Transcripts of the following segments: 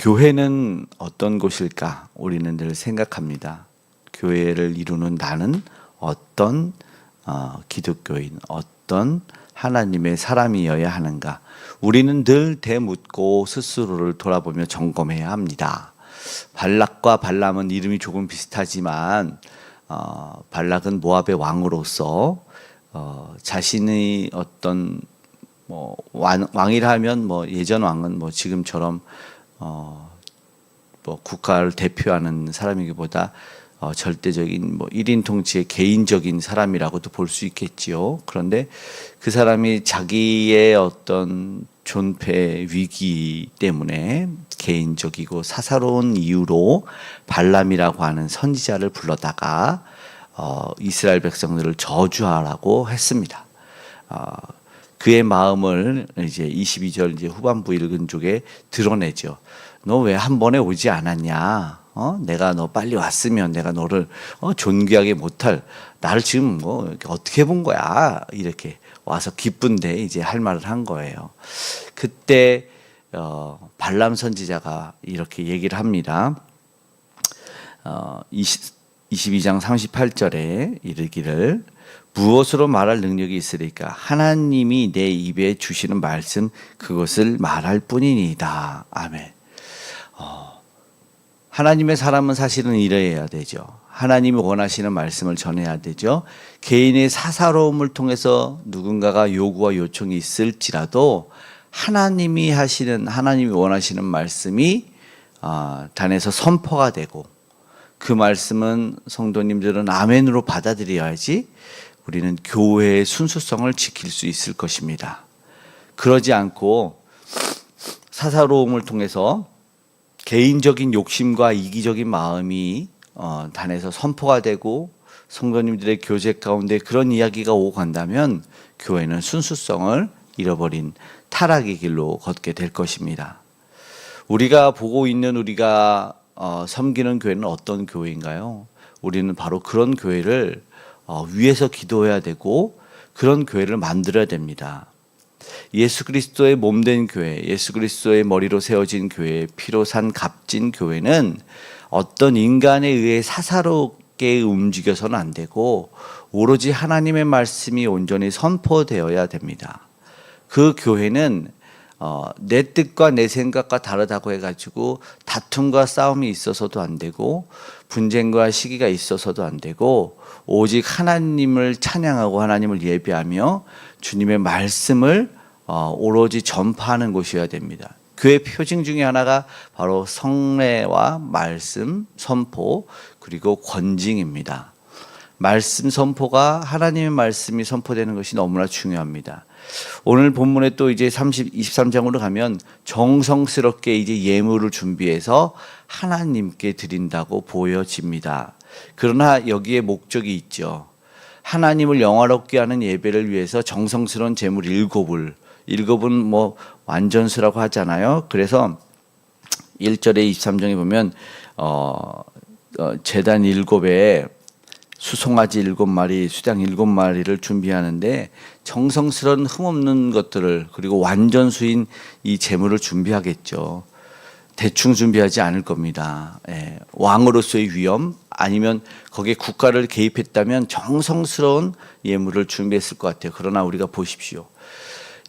교회는 어떤 곳일까? 우리는 늘 생각합니다. 교회를 이루는 나는 어떤 기독교인, 어떤 하나님의 사람이어야 하는가? 우리는 늘 되묻고 스스로를 돌아보며 점검해야 합니다. 발락과 발람은 이름이 조금 비슷하지만 발락은 모압의 왕으로서 자신의 어떤 왕이라 하면 예전 왕은 지금처럼 국가를 대표하는 사람이기보다 절대적인 1인 통치의 개인적인 사람이라고도 볼 수 있겠지요. 그런데 그 사람이 자기의 어떤 존폐 위기 때문에 개인적이고 사사로운 이유로 발람이라고 하는 선지자를 불러다가 이스라엘 백성들을 저주하라고 했습니다. 그의 마음을 이제 22절 이제 후반부 읽은 쪽에 드러내죠. 너 왜 한 번에 오지 않았냐? 내가 너 빨리 왔으면 내가 너를 존귀하게 못할, 나를 지금 어떻게 본 거야? 이렇게 와서 기쁜데 이제 할 말을 한 거예요. 그때 발람 선지자가 이렇게 얘기를 합니다. 22장 38절에 이르기를 무엇으로 말할 능력이 있으리까? 하나님이 내 입에 주시는 말씀 그것을 말할 뿐이니이다. 아멘. 하나님의 사람은 사실은 이래야 되죠. 하나님이 원하시는 말씀을 전해야 되죠. 개인의 사사로움을 통해서 누군가가 요구와 요청이 있을지라도 하나님이 원하시는 말씀이 단에서 선포가 되고 그 말씀은 성도님들은 아멘으로 받아들여야지 우리는 교회의 순수성을 지킬 수 있을 것입니다. 그러지 않고 사사로움을 통해서 개인적인 욕심과 이기적인 마음이 단에서 선포가 되고 성도님들의 교제 가운데 그런 이야기가 오고 간다면 교회는 순수성을 잃어버린 타락의 길로 걷게 될 것입니다. 우리가 보고 있는 우리가 섬기는 교회는 어떤 교회인가요? 우리는 바로 그런 교회를 위해서 기도해야 되고 그런 교회를 만들어야 됩니다. 예수 그리스도의 몸된 교회, 예수 그리스도의 머리로 세워진 교회, 피로 산 값진 교회는 어떤 인간에 의해 사사롭게 움직여서는 안 되고 오로지 하나님의 말씀이 온전히 선포되어야 됩니다. 그 교회는 내 뜻과 내 생각과 다르다고 해가지고 다툼과 싸움이 있어서도 안 되고 분쟁과 시기가 있어서도 안 되고 오직 하나님을 찬양하고 하나님을 예배하며 주님의 말씀을 오로지 전파하는 곳이어야 됩니다. 교회 표징 중에 하나가 바로 성례와 말씀 선포 그리고 권징입니다. 말씀 선포가 하나님의 말씀이 선포되는 것이 너무나 중요합니다. 오늘 본문에 또 이제 23장으로 가면 정성스럽게 이제 예물을 준비해서 하나님께 드린다고 보여집니다. 그러나 여기에 목적이 있죠. 하나님을 영화롭게 하는 예배를 위해서 정성스러운 제물 7은 완전수라고 하잖아요. 그래서 1절에 23장에 보면 제단 7에 수송아지 7마리, 수장 7마리를 준비하는데 정성스러운 흠없는 것들을 그리고 완전수인 이 제물을 준비하겠죠. 대충 준비하지 않을 겁니다. 왕으로서의 위엄 아니면 거기에 국가를 개입했다면 정성스러운 예물을 준비했을 것 같아요. 그러나 우리가 보십시오.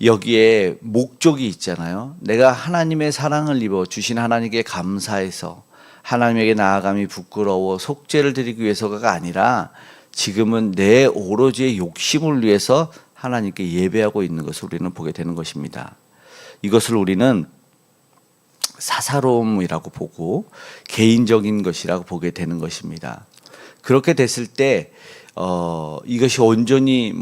여기에 목적이 있잖아요. 내가 하나님의 사랑을 입어 주신 하나님께 감사해서 하나님에게 나아감이 부끄러워 속죄를 드리기 위해서가 아니라 지금은 내 오로지의 욕심을 위해서 하나님께 예배하고 있는 것을 우리는 보게 되는 것입니다. 이것을 우리는 사사로움이라고 보고 개인적인 것이라고 보게 되는 것입니다. 그렇게 됐을 때 이것이 온전히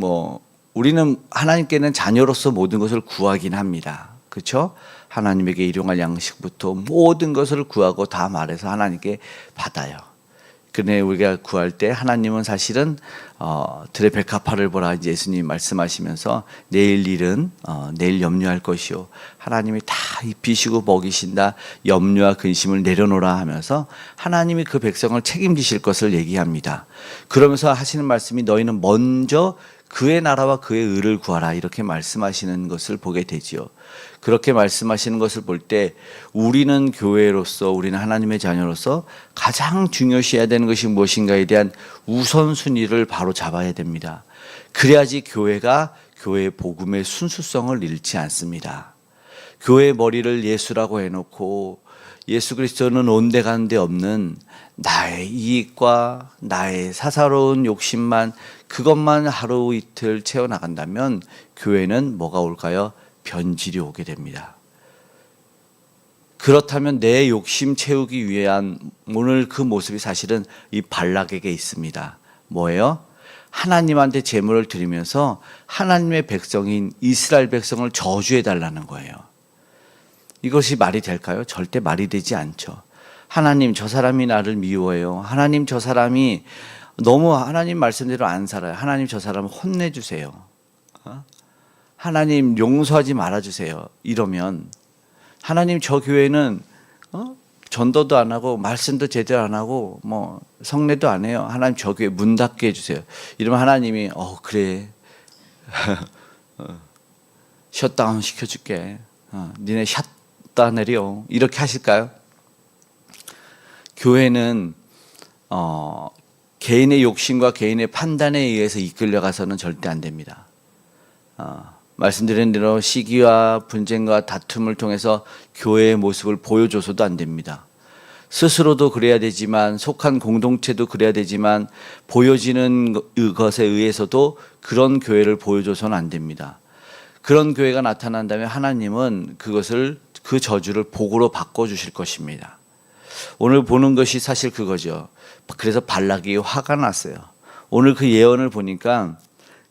우리는 하나님께는 자녀로서 모든 것을 구하긴 합니다. 그렇죠? 하나님에게 일용할 양식부터 모든 것을 구하고 다 말해서 하나님께 받아요. 그런데 우리가 구할 때 하나님은 사실은 들의 백합화를 보라 예수님이 말씀하시면서 내일 일은 내일 염려할 것이요 하나님이 다 입히시고 먹이신다 염려와 근심을 내려놓으라 하면서 하나님이 그 백성을 책임지실 것을 얘기합니다. 그러면서 하시는 말씀이 너희는 먼저 그의 나라와 그의 의를 구하라 이렇게 말씀하시는 것을 보게 되지요. 그렇게 말씀하시는 것을 볼 때 우리는 교회로서, 우리는 하나님의 자녀로서 가장 중요시해야 되는 것이 무엇인가에 대한 우선순위를 바로 잡아야 됩니다. 그래야지 교회가 교회의 복음의 순수성을 잃지 않습니다. 교회의 머리를 예수라고 해놓고 예수 그리스도는 온데간데 없는 나의 이익과 나의 사사로운 욕심만, 그것만 하루 이틀 채워나간다면 교회는 뭐가 올까요? 변질이 오게 됩니다. 그렇다면 내 욕심 채우기 위한 오늘 그 모습이 사실은 이 발락에게 있습니다. 뭐예요? 하나님한테 제물을 드리면서 하나님의 백성인 이스라엘 백성을 저주해 달라는 거예요. 이것이 말이 될까요? 절대 말이 되지 않죠. 하나님, 저 사람이 나를 미워해요. 하나님, 저 사람이 너무 하나님 말씀대로 안 살아요. 하나님, 저 사람을 혼내주세요. 하나님, 용서하지 말아주세요. 이러면 하나님, 저 교회는 전도도 안 하고 말씀도 제대로 안 하고 뭐 성례도 안 해요. 하나님, 저 교회 문 닫게 해주세요. 이러면 하나님이 그래 셧다운 시켜줄게. 니네 샷다 내려. 이렇게 하실까요? 교회는 개인의 욕심과 개인의 판단에 의해서 이끌려가서는 절대 안 됩니다. 말씀드린 대로 시기와 분쟁과 다툼을 통해서 교회의 모습을 보여줘서도 안 됩니다. 스스로도 그래야 되지만, 속한 공동체도 그래야 되지만, 보여지는 것에 의해서도 그런 교회를 보여줘서는 안 됩니다. 그런 교회가 나타난다면 하나님은 그것을, 그 저주를 복으로 바꿔주실 것입니다. 오늘 보는 것이 사실 그거죠. 그래서 발락이 화가 났어요. 오늘 그 예언을 보니까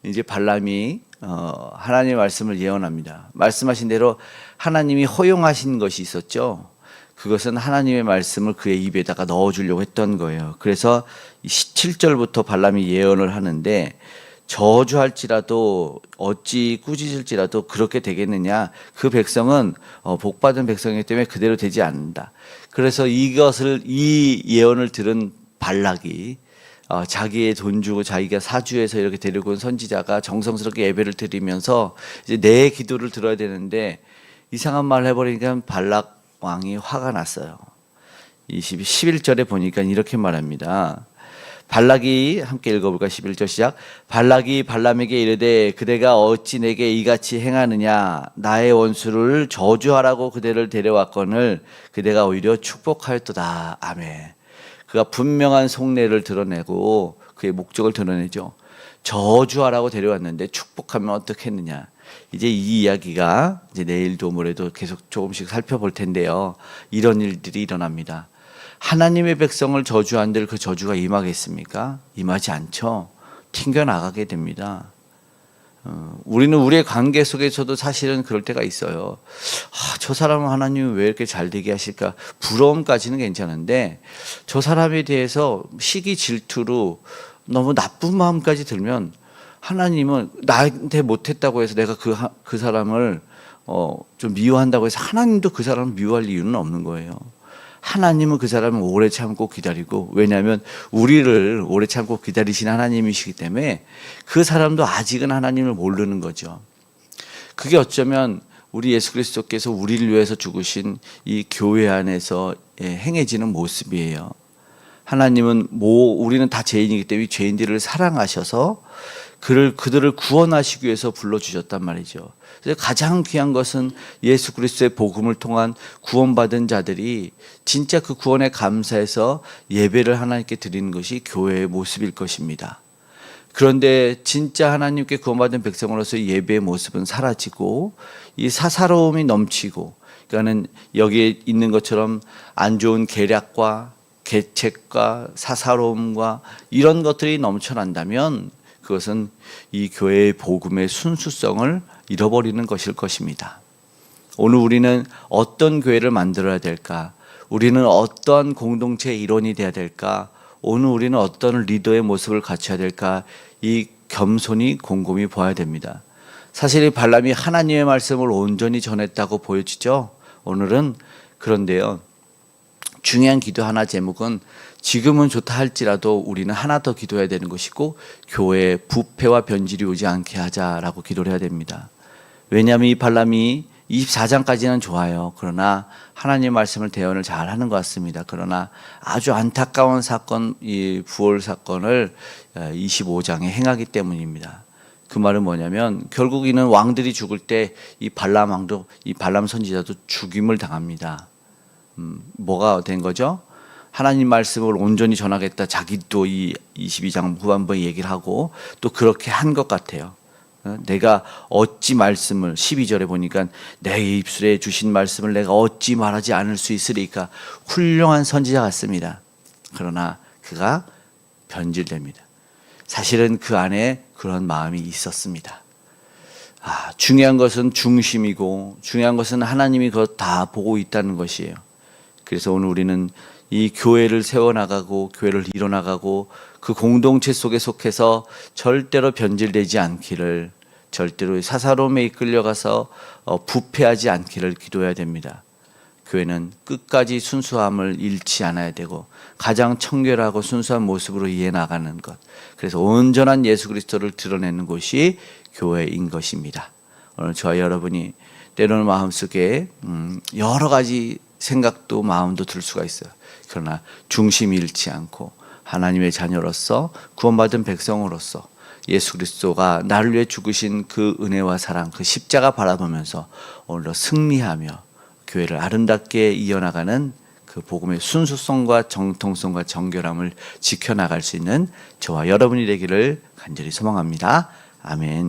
이제 발람이 하나님의 말씀을 예언합니다. 말씀하신 대로 하나님이 허용하신 것이 있었죠. 그것은 하나님의 말씀을 그의 입에다가 넣어주려고 했던 거예요. 그래서 17절부터 발람이 예언을 하는데, 저주할지라도 어찌 꾸짖을지라도 그렇게 되겠느냐. 그 백성은 복받은 백성이기 때문에 그대로 되지 않는다. 그래서 이 예언을 들은 발락이 자기의 돈 주고 자기가 사주해서 이렇게 데리고 온 선지자가 정성스럽게 예배를 드리면서 이제 내 기도를 들어야 되는데 이상한 말을 해버리니까 발락 왕이 화가 났어요. 11절에 보니까 이렇게 말합니다. 발락이, 함께 읽어볼까? 11절 시작. 발락이 발람에게 이르되 그대가 어찌 내게 이같이 행하느냐. 나의 원수를 저주하라고 그대를 데려왔거늘 그대가 오히려 축복하였도다. 아멘. 그가 분명한 속내를 드러내고 그의 목적을 드러내죠. 저주하라고 데려왔는데 축복하면 어떻게 했느냐. 이제 이 이야기가 이제 내일도 모레도 계속 조금씩 살펴볼 텐데요. 이런 일들이 일어납니다. 하나님의 백성을 저주한들 그 저주가 임하겠습니까? 임하지 않죠. 튕겨나가게 됩니다. 우리는 우리의 관계 속에서도 사실은 그럴 때가 있어요. 저 사람은 하나님이 왜 이렇게 잘 되게 하실까? 부러움까지는 괜찮은데 저 사람에 대해서 시기 질투로 너무 나쁜 마음까지 들면 하나님은 나한테 못했다고 해서 내가 그 사람을 좀 미워한다고 해서 하나님도 그 사람을 미워할 이유는 없는 거예요. 하나님은 그 사람을 오래 참고 기다리고, 왜냐하면 우리를 오래 참고 기다리신 하나님이시기 때문에 그 사람도 아직은 하나님을 모르는 거죠. 그게 어쩌면 우리 예수 그리스도께서 우리를 위해서 죽으신 이 교회 안에서 행해지는 모습이에요. 하나님은 우리는 다 죄인이기 때문에 죄인들을 사랑하셔서 그들을 구원하시기 위해서 불러주셨단 말이죠. 그래서 가장 귀한 것은 예수 그리스도의 복음을 통한 구원받은 자들이 진짜 그 구원에 감사해서 예배를 하나님께 드리는 것이 교회의 모습일 것입니다. 그런데 진짜 하나님께 구원받은 백성으로서 예배의 모습은 사라지고 이 사사로움이 넘치고, 그러니까는 여기에 있는 것처럼 안 좋은 계략과 계책과 사사로움과 이런 것들이 넘쳐난다면 그것은 이 교회의 복음의 순수성을 잃어버리는 것일 것입니다. 오늘 우리는 어떤 교회를 만들어야 될까? 우리는 어떠한 공동체의 일원이 되어야 될까? 오늘 우리는 어떤 리더의 모습을 갖춰야 될까? 이 겸손히 곰곰이 봐야 됩니다. 사실 이 발람이 하나님의 말씀을 온전히 전했다고 보여지죠. 오늘은 그런데요, 중요한 기도 하나 제목은 지금은 좋다 할지라도 우리는 하나 더 기도해야 되는 것이고 교회에 부패와 변질이 오지 않게 하자라고 기도를 해야 됩니다. 왜냐하면 이 발람이 24장까지는 좋아요. 그러나 하나님 말씀을 대언을 잘 하는 것 같습니다. 그러나 아주 안타까운 사건, 이 부월 사건을 25장에 행하기 때문입니다. 그 말은 뭐냐면 결국 이는 왕들이 죽을 때 이 발람 왕도, 이 발람 선지자도 죽임을 당합니다. 뭐가 된 거죠? 하나님 말씀을 온전히 전하겠다. 자기도 이 22장 후반부에 얘기를 하고 또 그렇게 한 것 같아요. 내가 어찌 말씀을 12절에 보니까 내 입술에 주신 말씀을 내가 어찌 말하지 않을 수 있으리까. 훌륭한 선지자 같습니다. 그러나 그가 변질됩니다. 사실은 그 안에 그런 마음이 있었습니다. 중요한 것은 중심이고 중요한 것은 하나님이 그것 다 보고 있다는 것이에요. 그래서 오늘 우리는 이 교회를 세워나가고 교회를 이뤄나가고 그 공동체 속에 속해서 절대로 변질되지 않기를, 절대로 사사로움에 이끌려가서 부패하지 않기를 기도해야 됩니다. 교회는 끝까지 순수함을 잃지 않아야 되고 가장 청결하고 순수한 모습으로 이해나가는 것, 그래서 온전한 예수 그리스도를 드러내는 곳이 교회인 것입니다. 오늘 저와 여러분이 때로는 마음속에 여러 가지 생각도 마음도 들 수가 있어요. 그러나 중심이 잃지 않고 하나님의 자녀로서 구원받은 백성으로서 예수 그리스도가 나를 위해 죽으신 그 은혜와 사랑, 그 십자가 바라보면서 오늘도 승리하며 교회를 아름답게 이어나가는 그 복음의 순수성과 정통성과 정결함을 지켜나갈 수 있는 저와 여러분이 되기를 간절히 소망합니다. 아멘.